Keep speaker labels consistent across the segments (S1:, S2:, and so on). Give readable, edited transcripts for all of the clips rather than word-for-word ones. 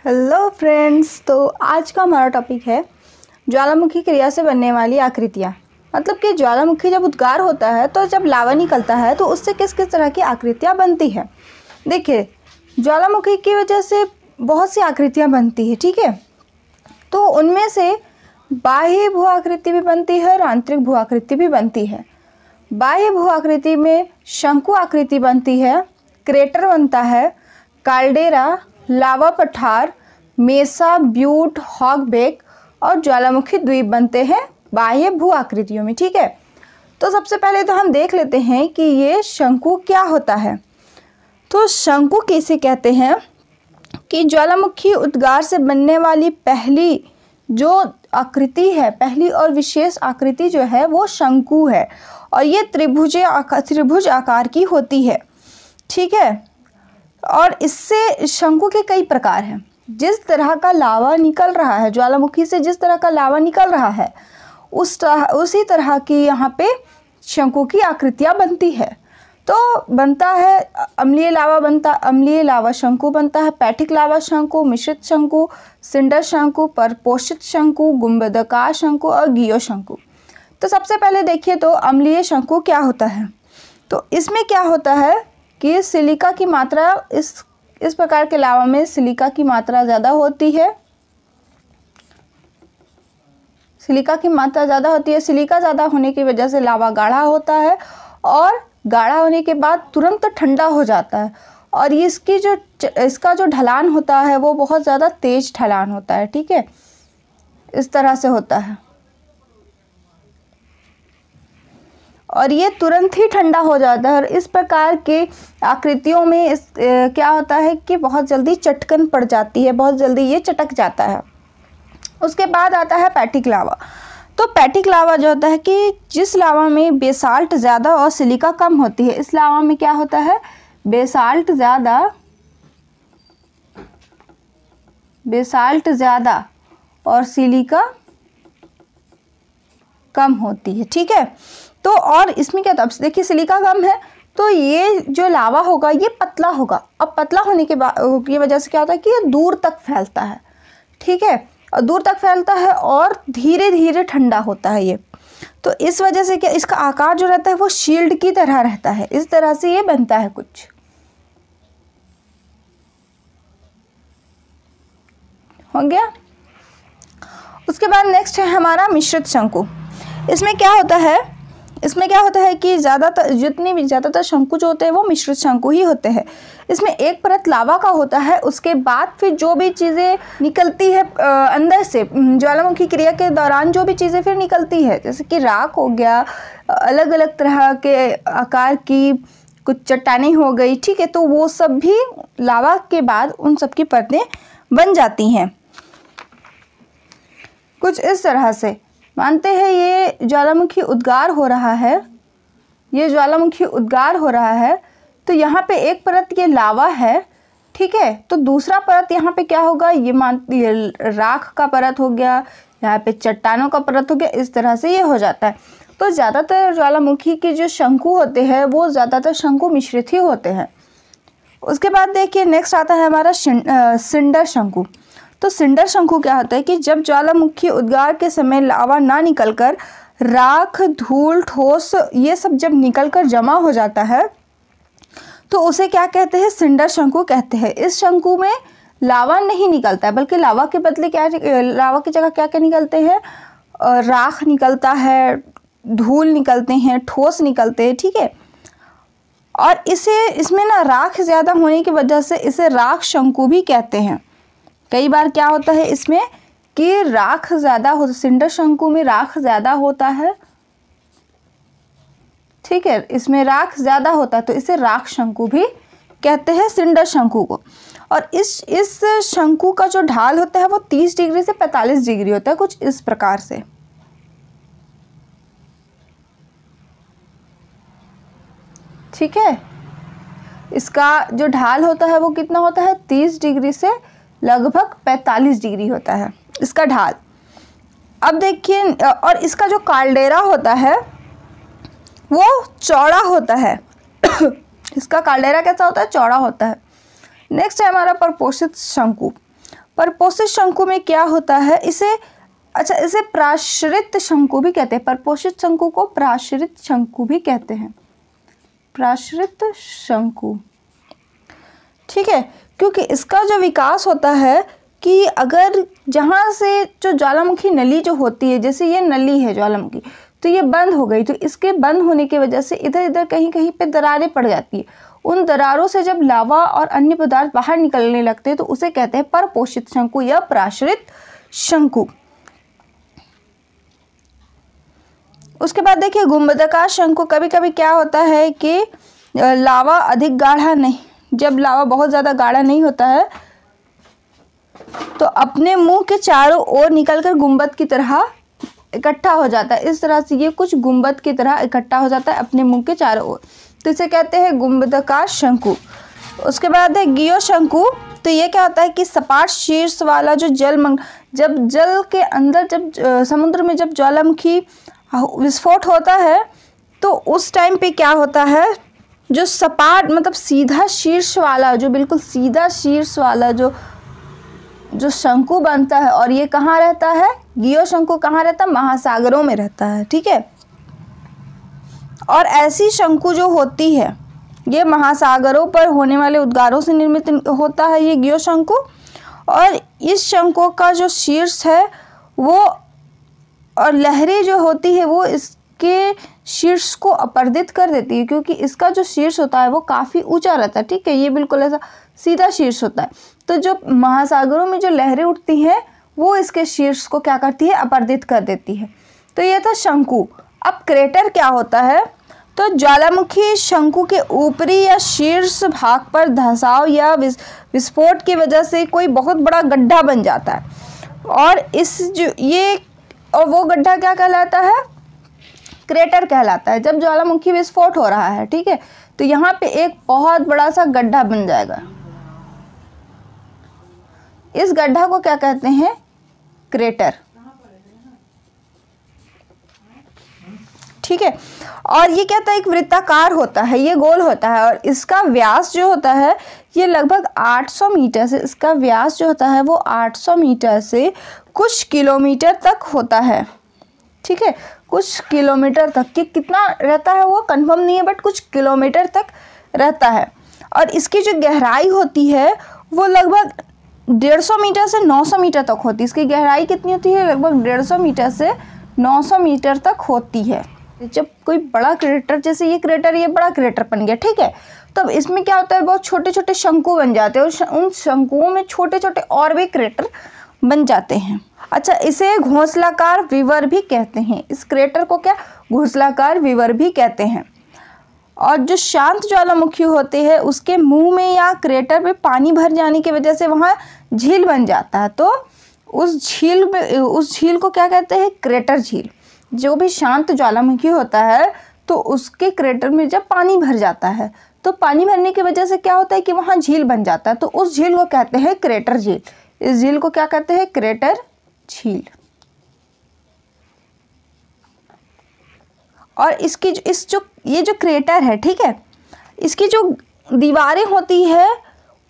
S1: Hello friends, तो आज का हमारा टॉपिक है ज्वालामुखी क्रिया से बनने वाली आकृतियाँ। मतलब कि ज्वालामुखी जब उद्गार होता है तो जब लावा निकलता है तो उससे किस किस तरह की आकृतियाँ बनती है। देखिए, ज्वालामुखी की वजह से बहुत सी आकृतियाँ बनती है, ठीक है। तो उनमें से बाह्य भू आकृति भी बनती है और आंतरिक भू आकृति भी बनती है। बाह्य भू आकृति में शंकु आकृति बनती है, क्रेटर बनता है, काल्डेरा, लावा पठार, मेसा, ब्यूट, हॉगबेक और ज्वालामुखी द्वीप बनते हैं बाह्य भू आकृतियों में, ठीक है। तो सबसे पहले तो हम देख लेते हैं कि ये शंकु क्या होता है। तो शंकु किसे कहते हैं कि ज्वालामुखी उद्गार से बनने वाली पहली जो आकृति है, पहली और विशेष आकृति जो है वो शंकु है और ये त्रिभुज आकार की होती है, ठीक है। और इससे शंकु के कई प्रकार हैं। जिस तरह का लावा निकल रहा है, ज्वालामुखी से जिस तरह का लावा निकल रहा है उसी तरह की यहाँ पे शंकु की आकृतियाँ बनती है। तो बनता है अम्लीय लावा शंकु बनता है, पैठिक लावा शंकु, मिश्रित शंकु, सिंडर शंकु, परपोषित शंकु, गुंबदाकार शंकु और गियो शंकु। तो सबसे पहले देखिए तो अम्लीय शंकु क्या होता है। तो इसमें क्या होता है कि सिलिका की मात्रा इस प्रकार के लावा में सिलिका की मात्रा ज़्यादा होती है। सिलिका ज़्यादा होने की वजह से लावा गाढ़ा होता है और गाढ़ा होने के बाद तुरंत ठंडा हो जाता है और इसका जो ढलान होता है वो बहुत ज़्यादा तेज ढलान होता है, ठीक है। इस तरह से होता है और ये तुरंत ही ठंडा हो जाता है और इस प्रकार के आकृतियों में क्या होता है कि बहुत जल्दी चटकन पड़ जाती है, बहुत जल्दी ये चटक जाता है। उसके बाद आता है पैठिक लावा। तो पैठिक लावा जो होता है कि जिस लावा में बेसाल्ट ज़्यादा और सिलिका कम होती है, इस लावा में क्या होता है, बेसाल्ट ज़्यादा और सिलिका कम होती है, ठीक है। तो और इसमें क्या था, देखिए सिलिका कम है तो ये जो लावा होगा ये पतला होगा। अब पतला होने की वजह से क्या होता है कि ये दूर तक फैलता है, ठीक है। और दूर तक फैलता है और धीरे धीरे ठंडा होता है ये। तो इस वजह से क्या, इसका आकार जो रहता है वो शील्ड की तरह रहता है। इस तरह से ये बनता है कुछ, हो गया। उसके बाद नेक्स्ट है हमारा मिश्रित शंकु। इसमें क्या होता है कि ज़्यादातर शंकु जो होते हैं वो मिश्रित शंकु ही होते हैं। इसमें एक परत लावा का होता है, उसके बाद फिर जो भी चीज़ें निकलती है अंदर से ज्वालामुखी क्रिया के दौरान जो भी चीज़ें फिर निकलती है, जैसे कि राख हो गया, अलग अलग तरह के आकार की कुछ चट्टानें हो गई, ठीक है। तो वो सब भी लावा के बाद उन सब की परतें बन जाती हैं कुछ इस तरह से। मानते हैं ये ज्वालामुखी उद्गार हो रहा है, तो यहाँ पे एक परत ये लावा है, ठीक है। तो दूसरा परत यहाँ पे क्या होगा, ये राख का परत हो गया, यहाँ पे चट्टानों का परत हो गया, इस तरह से ये हो जाता है। तो ज़्यादातर ज्वालामुखी के जो शंकु होते हैं वो ज़्यादातर शंकु मिश्रित ही होते हैं। उसके बाद देखिए नेक्स्ट आता है हमारा सिंडर शंकु। तो सिंडर शंकु क्या होता है कि जब ज्वालामुखी उद्गार के समय लावा ना निकलकर राख, धूल, ठोस ये सब जब निकलकर जमा हो जाता है तो उसे क्या कहते हैं, सिंडर शंकु कहते हैं। इस शंकु में लावा नहीं निकलता है, बल्कि लावा के बदले लावा की जगह क्या क्या निकलते हैं, राख निकलता है, धूल निकलते हैं, ठोस निकलते हैं, ठीक है। और इसमें ना राख ज़्यादा होने की वजह से इसे राख शंकु भी कहते हैं। कई बार क्या होता है इसमें कि राख ज़्यादा हो, सिंडर शंकु में राख ज़्यादा होता है, ठीक है। इसमें राख ज़्यादा होता है तो इसे राख शंकु भी कहते हैं, सिंडर शंकु को। और इस शंकु का जो ढाल होता है वो 30 डिग्री से 45 डिग्री होता है, कुछ इस प्रकार से, ठीक है। इसका जो ढाल होता है वो कितना होता है, 30 डिग्री से लगभग 45 डिग्री होता है इसका ढाल। अब देखिए, और इसका जो काल्डेरा होता है वो चौड़ा होता है इसका काल्डेरा कैसा होता है, चौड़ा होता है। नेक्स्ट है हमारा परपोषित शंकु। परपोषित शंकु में क्या होता है, इसे प्राश्रित शंकु भी कहते हैं। परपोषित शंकु को प्राश्रित शंकु भी कहते हैं, प्राश्रित शंकु, ठीक है। क्योंकि इसका जो विकास होता है कि अगर जहाँ से जो ज्वालामुखी नली जो होती है, जैसे ये नली है ज्वालामुखी, तो ये बंद हो गई, तो इसके बंद होने की वजह से इधर इधर कहीं कहीं पे दरारें पड़ जाती है। उन दरारों से जब लावा और अन्य पदार्थ बाहर निकलने लगते हैं तो उसे कहते हैं परपोषित शंकु या प्राश्रित शंकु। उसके बाद देखिए गुंबदाकार शंकु। कभी कभी क्या होता है कि लावा अधिक गाढ़ा नहीं, जब लावा बहुत ज़्यादा गाढ़ा नहीं होता है तो अपने मुंह के चारों ओर निकलकर गुंबद की तरह इकट्ठा हो जाता है। इस तरह से ये कुछ गुंबद की तरह इकट्ठा हो जाता है अपने मुंह के चारों ओर, तो इसे कहते हैं गुंबदाकार शंकु। उसके बाद है गियो शंकु। तो ये क्या होता है कि सपाट शीर्ष वाला जो जब जल के अंदर, जब समुद्र में जब ज्वालामुखी विस्फोट होता है तो उस टाइम पे क्या होता है, जो सपाट मतलब सीधा शीर्ष वाला, जो बिल्कुल सीधा शीर्ष वाला जो शंकु बनता है, और ये कहाँ रहता है, गियो शंकु कहाँ रहता है, महासागरों में रहता है, ठीक है। और ऐसी शंकु जो होती है ये महासागरों पर होने वाले उद्गारों से निर्मित होता है ये गियो शंकु। और इस शंकु का जो शीर्ष है वो और लहरें जो होती है वो इसके शीर्ष को अपर्दित कर देती है, क्योंकि इसका जो शीर्ष होता है वो काफ़ी ऊंचा रहता है, ठीक है। ये बिल्कुल ऐसा सीधा शीर्ष होता है, तो जो महासागरों में जो लहरें उठती हैं वो इसके शीर्ष को क्या करती है, अपर्दित कर देती है। तो ये था शंकु। अब क्रेटर क्या होता है, तो ज्वालामुखी शंकु के ऊपरी या शीर्ष भाग पर धंसाव या विस्फोट की वजह से कोई बहुत बड़ा गड्ढा बन जाता है, और वो गड्ढा क्या कहलाता है, क्रेटर कहलाता है। जब ज्वालामुखी विस्फोट हो रहा है, ठीक है, तो यहाँ पे एक बहुत बड़ा सा गड्ढा बन जाएगा। इस गड्ढा को क्या कहते हैं, क्रेटर, ठीक है। और ये क्या होता है, एक वृत्ताकार होता है, ये गोल होता है, और इसका व्यास जो होता है ये लगभग 800 मीटर से, इसका व्यास जो होता है वो 800 मीटर से कुछ किलोमीटर तक होता है, ठीक है। कुछ किलोमीटर तक, कि कितना रहता है वो कंफर्म नहीं है, बट कुछ किलोमीटर तक रहता है। और इसकी जो गहराई होती है वो लगभग 150 मीटर से 900 मीटर तक होती है। इसकी गहराई कितनी होती है, लगभग 150 मीटर से 900 मीटर तक होती है। जब कोई बड़ा क्रेटर, जैसे ये क्रेटर, ये बड़ा क्रेटर बन गया, ठीक है, तब इसमें क्या होता है, बहुत छोटे छोटे शंकु बन जाते हैं, और उन शंकुओं में छोटे छोटे और भी क्रेटर बन जाते हैं। अच्छा, इसे घोंसलाकार विवर भी कहते हैं। इस क्रेटर को क्या, घोंसलाकार विवर भी कहते हैं। और जो शांत ज्वालामुखी होते हैं उसके मुंह में या क्रेटर में पानी भर जाने की वजह से वहाँ झील बन जाता है, तो उस झील को क्या कहते हैं, क्रेटर झील। जो भी शांत ज्वालामुखी होता है तो उसके क्रेटर में जब पानी भर जाता है तो पानी भरने की वजह से क्या होता है कि वहाँ झील बन जाता है, तो उस झील को कहते हैं क्रेटर झील। इस झील को क्या कहते हैं, क्रेटर झील। और इसकी ये जो क्रेटर है, ठीक है, इसकी जो दीवारें होती है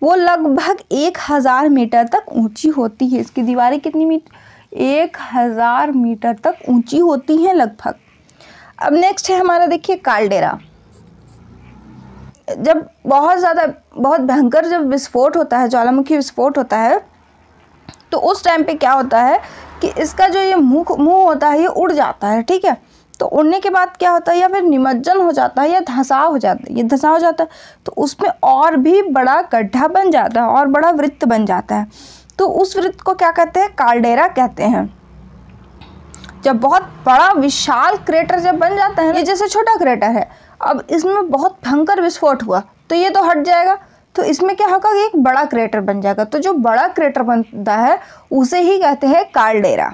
S1: वो लगभग 1000 मीटर तक ऊंची होती है। इसकी दीवारें कितनी मीटर, 1000 मीटर तक ऊंची होती हैं लगभग। अब नेक्स्ट है हमारा, देखिए, काल्डेरा। जब बहुत भयंकर जब विस्फोट होता है, ज्वालामुखी विस्फोट होता है, तो उस टाइम पे क्या होता है कि इसका जो ये मुंह होता है ये उड़ जाता है, ठीक है। तो उड़ने के बाद क्या होता है, या फिर निमज्जन हो जाता है या धंसाव हो जाता है, ये धंसाव हो जाता है तो उसमें और भी बड़ा गड्ढा बन जाता है और बड़ा वृत्त बन जाता है, तो उस वृत्त को क्या कहते हैं, काल्डेरा कहते हैं। जब बहुत बड़ा विशाल क्रेटर जब बन जाता है, ये जैसे छोटा क्रेटर है, अब इसमें बहुत भयंकर विस्फोट हुआ तो ये तो हट जाएगा, तो इसमें क्या होगा, एक बड़ा क्रेटर बन जाएगा। तो जो बड़ा क्रेटर बनता है उसे ही कहते हैं काल्डेरा।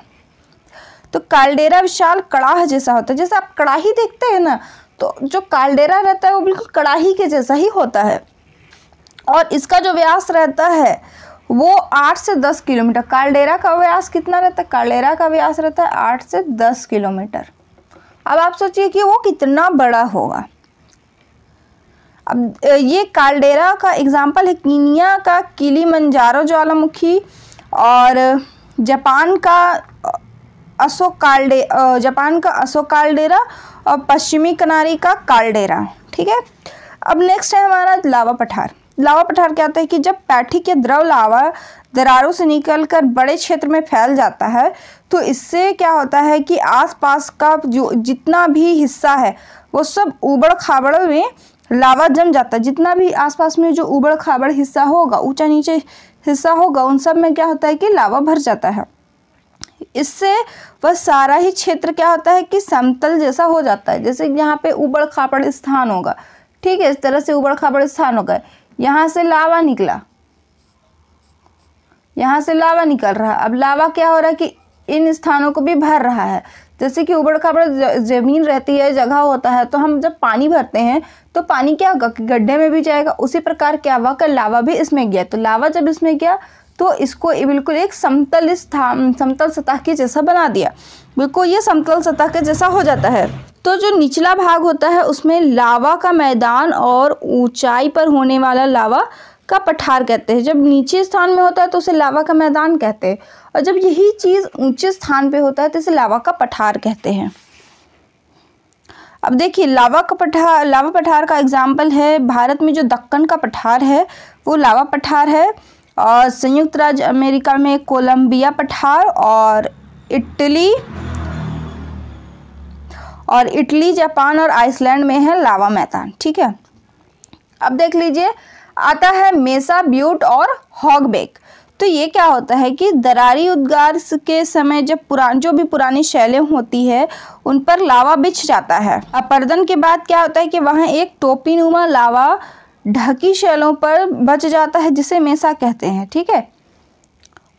S1: तो काल्डेरा विशाल कड़ाह जैसा होता है, जैसे आप कड़ाही देखते हैं ना, तो जो काल्डेरा रहता है वो बिल्कुल कड़ाही के जैसा ही होता है। और इसका जो व्यास रहता है वो 8 से 10 किलोमीटर। काल्डेरा का व्यास कितना रहता है, काल्डेरा का व्यास रहता है 8 से 10 किलोमीटर। अब आप सोचिए कि वो कितना बड़ा होगा। अब ये काल्डेरा का एग्जाम्पल है कीनिया का किलिमंजारो ज्वालामुखी, और जापान का अशोक काल्डेरा और पश्चिमी किनारे का काल्डेरा। ठीक है, अब नेक्स्ट है हमारा लावा पठार। लावा पठार क्या होता है कि जब पैठिक या द्रव लावा दरारों से निकलकर बड़े क्षेत्र में फैल जाता है तो इससे क्या होता है कि आसपास का जो जितना भी हिस्सा है वो सब ऊबड़ खाबड़ में लावा जम जाता है। जितना भी आसपास में जो ऊबड़ खाबड़ हिस्सा होगा, ऊंचा नीचे हिस्सा होगा, उन सब में क्या होता है कि लावा भर जाता है। इससे वह सारा ही क्षेत्र क्या होता है कि समतल जैसा हो जाता है। जैसे यहाँ पे ऊबड़ खाबड़ स्थान होगा, ठीक है, इस तरह से ऊबड़ खाबड़ स्थान होगा, यहाँ से लावा निकला, यहाँ से लावा निकल रहा। अब लावा क्या हो रहा है कि इन स्थानों को भी भर रहा है। जैसे कि ऊबड़ खाबड़ ज़मीन रहती है, जगह होता है, तो हम जब पानी भरते हैं तो पानी क्या होगा कि गड्ढे में भी जाएगा। उसी प्रकार क्या हुआ कि लावा भी इसमें गया, तो लावा जब इसमें गया तो इसको बिल्कुल एक समतल सतह के जैसा बना दिया। बिल्कुल ये समतल सतह के जैसा हो जाता है। तो जो निचला भाग होता है उसमें लावा का मैदान और ऊंचाई पर होने वाला लावा का पठार कहते हैं। जब नीचे स्थान में होता है तो उसे लावा का मैदान कहते हैं, और जब यही चीज़ ऊंचे स्थान पे होता है तो इसे लावा का पठार कहते हैं। अब देखिए लावा पठार का एग्जाम्पल है, भारत में जो दक्कन का पठार है वो लावा पठार है, और संयुक्त राज्य अमेरिका में कोलंबिया पठार, और इटली, जापान और आइसलैंड में है लावा मैदान। ठीक है, अब देख लीजिए आता है मेसा, ब्यूट और हॉगबेक। तो ये क्या होता है कि दरारी उद्गार के समय जब जो भी पुरानी शैलें होती है उन पर लावा बिछ जाता है। अपर्दन के बाद क्या होता है कि वहाँ एक टोपीनुमा लावा ढकी शैलों पर बच जाता है जिसे मेसा कहते हैं। ठीक है,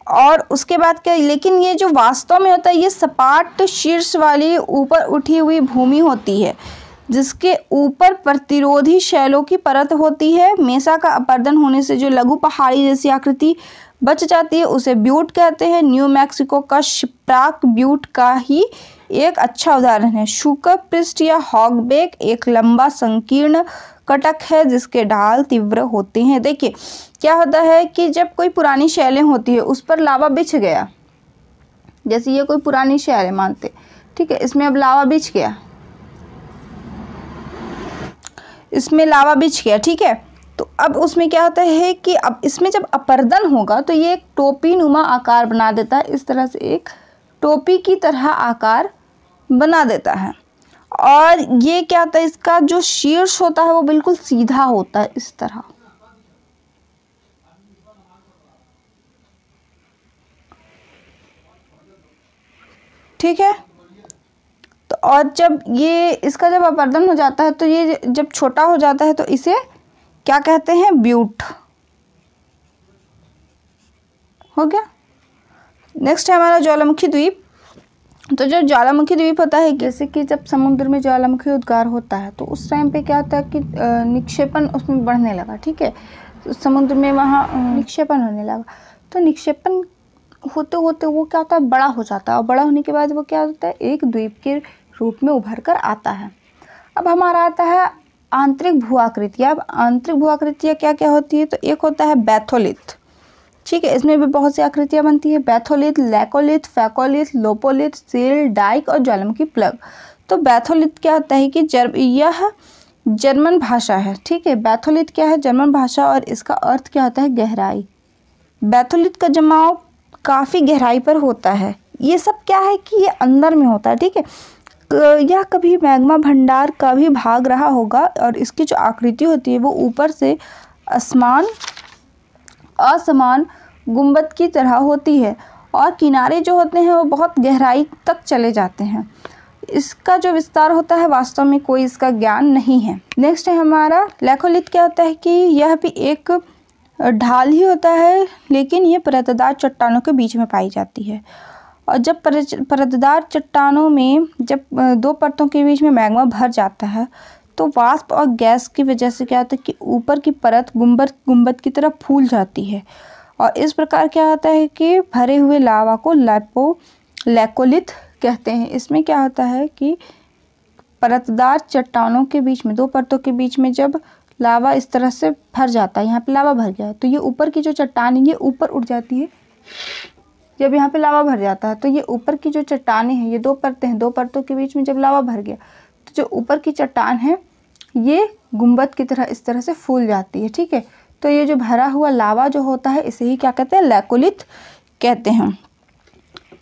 S1: और उसके बाद क्या, लेकिन ये जो वास्तव में होता है ये सपाट शीर्ष वाली ऊपर उठी हुई भूमि होती है जिसके ऊपर प्रतिरोधी शैलों की परत होती है। मेसा का अपर्दन होने से जो लघु पहाड़ी जैसी आकृति बच जाती है उसे ब्यूट कहते हैं। न्यू मैक्सिको का शिप्राक ब्यूट का ही एक अच्छा उदाहरण है। शूकर पृष्ठ या हॉगबेक एक लंबा संकीर्ण कटक है जिसके ढाल तीव्र होते हैं। देखिए क्या होता है कि जब कोई पुरानी शैलें होती है उस पर लावा बिछ गया, जैसे ये कोई पुरानी शैलें मानते, ठीक है, इसमें अब लावा बिछ गया, इसमें लावा बिछ गया। ठीक है, तो अब उसमें क्या होता है कि अब इसमें जब अपर्दन होगा तो ये एक टोपी नुमा आकार बना देता है। इस तरह से एक टोपी की तरह आकार बना देता है, और ये क्या होता है, इसका जो शीर्ष होता है वो बिल्कुल सीधा होता है इस तरह। ठीक है, तो और जब ये इसका जब अपर्दन हो जाता है तो ये जब छोटा हो जाता है तो इसे क्या कहते हैं, ब्यूट हो गया। नेक्स्ट है हमारा ज्वालामुखी द्वीप। तो जो ज्वालामुखी द्वीप होता है, जैसे कि जब समुद्र में ज्वालामुखी उद्गार होता है तो उस टाइम पे क्या होता है कि निक्षेपण उसमें बढ़ने लगा। ठीक है, तो समुद्र में वहाँ निक्षेपण होने लगा, तो निक्षेपण होते होते वो क्या होता है, बड़ा हो जाता है, और बड़ा होने के बाद वो क्या होता है, एक द्वीप के रूप में उभर कर आता है। अब हमारा आता है आंतरिक भू आकृतियाँ। अब आंतरिक भू आकृतियाँ क्या क्या होती है, तो एक होता है बैथोलिथ। ठीक है, इसमें भी बहुत सी आकृतियाँ बनती है, batholith, laccolith, phacolith, lopolith, sill, dyke और ज्वालामुखी प्लग। तो बैथोलिथ क्या होता है कि यह जर्मन भाषा है। ठीक है, बैथोलिथ क्या है, जर्मन भाषा, और इसका अर्थ क्या होता है, गहराई। बैथोलिथ का जमाव काफ़ी गहराई पर होता है। ये सब क्या है कि ये अंदर में होता है। ठीक है, यह कभी मैग्मा भंडार का भी भाग रहा होगा, और इसकी जो आकृति होती है वो ऊपर से असमान गुंबद की तरह होती है, और किनारे जो होते हैं वो बहुत गहराई तक चले जाते हैं। इसका जो विस्तार होता है वास्तव में कोई इसका ज्ञान नहीं है। नेक्स्ट है हमारा लैकोलिथ। क्या होता है कि यह भी एक ढाल ही होता है, लेकिन ये परतदार चट्टानों के बीच में पाई जाती है। और जब परतदार चट्टानों में जब दो परतों के बीच में मैग्मा भर जाता है तो वाष्प और गैस की वजह से क्या होता है कि ऊपर की परत गुंबद की तरफ फूल जाती है, और इस प्रकार क्या होता है कि भरे हुए लावा को लैकोलिथ कहते हैं। इसमें क्या होता है कि परतदार चट्टानों के बीच में, दो परतों के बीच में जब लावा इस तरह से भर जाता है, यहाँ पे लावा भर गया है, तो ये ऊपर की जो चट्टान है ये ऊपर उठ जाती है जब यहाँ पे लावा भर जाता है तो ये ऊपर की जो चट्टानें हैं, ये 2 परतें हैं, 2 परतों के बीच में जब लावा भर गया तो जो ऊपर की चट्टान है ये गुंबद की तरह इस तरह से फूल जाती है। ठीक है, तो ये जो भरा हुआ लावा जो होता है इसे ही क्या कहते हैं, लैकोलिथ कहते हैं।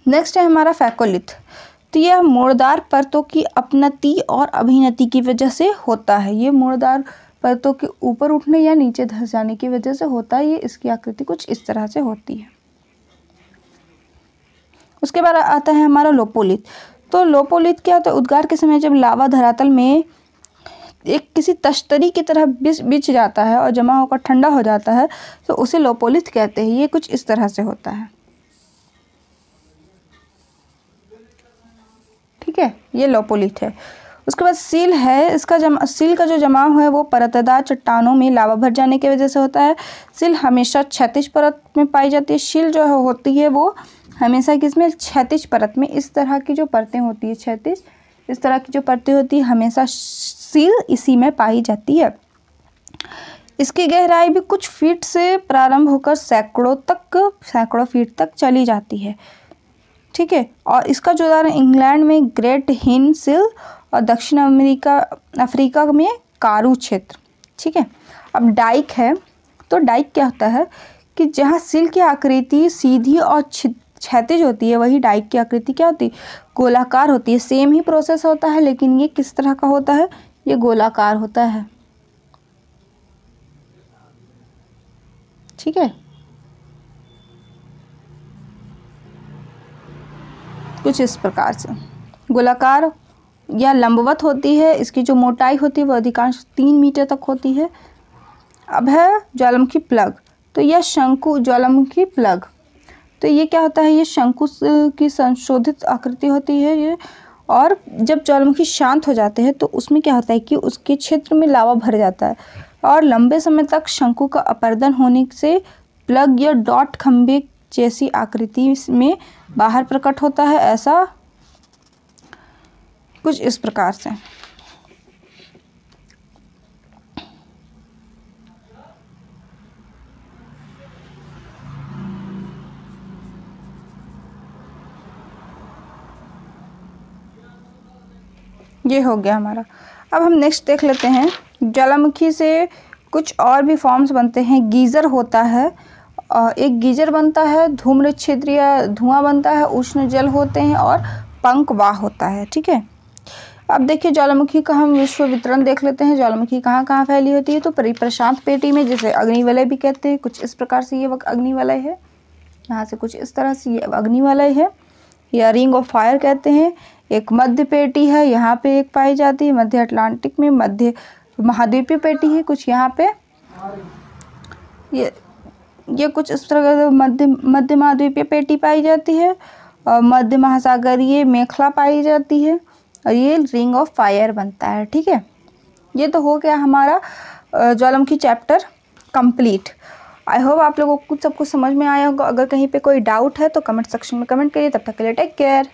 S1: नेक्स्ट है हमारा फैकोलिथ। तो यह मोड़दार परतों की अपनति और अभिनति की वजह से होता है। ये मोड़दार परतों के ऊपर उठने या नीचे धंस जाने की वजह से होता है। ये इसकी आकृति कुछ इस तरह से होती है। उसके बाद आता है हमारा लोपोलिथ। तो लोपोलिथ क्या होता है, उद्गार के समय जब लावा धरातल में एक किसी तश्तरी की तरह बिछ जाता है और जमा होकर ठंडा हो जाता है तो उसे लोपोलिथ कहते हैं। ये कुछ इस तरह से होता है। ठीक है, ये लोपोलिथ है। उसके बाद सील है। सील का जो जमाव है वो परतदार चट्टानों में लावा भर जाने की वजह से होता है। सील हमेशा क्षैतिज परत में पाई जाती है। सील जो होती है वो हमेशा किसमें, क्षैतिज परत में। इस तरह की जो परतें होती है क्षैतिज, इस तरह की जो परतें होती है हमेशा सील इसी में पाई जाती है। इसकी गहराई भी कुछ फीट से प्रारंभ होकर सैकड़ों फीट तक चली जाती है। ठीक है, और इसका जो उदाहरण इंग्लैंड में ग्रेट हिन सील और दक्षिण अफ्रीका में कारू क्षेत्र। ठीक है, अब डाइक है। तो डाइक क्या होता है कि जहाँ सील की आकृति सीधी और क्षैतिज होती है वही डाइक की आकृति क्या होती है, गोलाकार होती है। सेम ही प्रोसेस होता है लेकिन ये किस तरह का होता है, ये गोलाकार होता है। ठीक है, कुछ इस प्रकार से गोलाकार या लंबवत होती है। इसकी जो मोटाई होती है वो अधिकांश 3 मीटर तक होती है। अब है ज्वालामुखी प्लग। तो यह शंकु ज्वालामुखी प्लग, तो ये क्या होता है, ये शंकु की संशोधित आकृति होती है ये। और जब ज्वालामुखी शांत हो जाते हैं तो उसमें क्या होता है कि उसके क्षेत्र में लावा भर जाता है और लंबे समय तक शंकु का अपर्दन होने से प्लग या डॉट खंभे जैसी आकृति में बाहर प्रकट होता है। ऐसा कुछ इस प्रकार से। ये हो गया हमारा। अब हम नेक्स्ट देख लेते हैं। ज्वालामुखी से कुछ और भी फॉर्म्स बनते हैं। गीज़र होता है, एक गीजर बनता है, धूम्र छिद्र या धुआं बनता है, उष्ण जल होते हैं और पंखवाह होता है। ठीक है, अब देखिए ज्वालामुखी का हम विश्व वितरण देख लेते हैं। ज्वालामुखी कहाँ कहाँ फैली होती है, तो परिप्रशांत पेटी में, जिसे अग्निवलय भी कहते हैं, कुछ इस प्रकार से ये अग्निवलय है। यहाँ से कुछ इस तरह से ये अग्निवलय है या रिंग ऑफ फायर कहते हैं। एक मध्य पेटी है, यहाँ पे एक पाई जाती है मध्य अटलांटिक में। मध्य महाद्वीपीय पेटी है कुछ यहाँ पे, ये कुछ इस तरह मध्य महाद्वीपीय पेटी पाई जाती है और मध्य महासागरीय मेखला पाई जाती है और ये रिंग ऑफ फायर बनता है। ठीक है, ये तो हो गया हमारा ज्वालामुखी चैप्टर कंप्लीट। आई होप आप लोगों को सबको समझ में आया होगा। अगर कहीं पे कोई डाउट है तो कमेंट सेक्शन में कमेंट करिए। तब तक के लिए टेक केयर।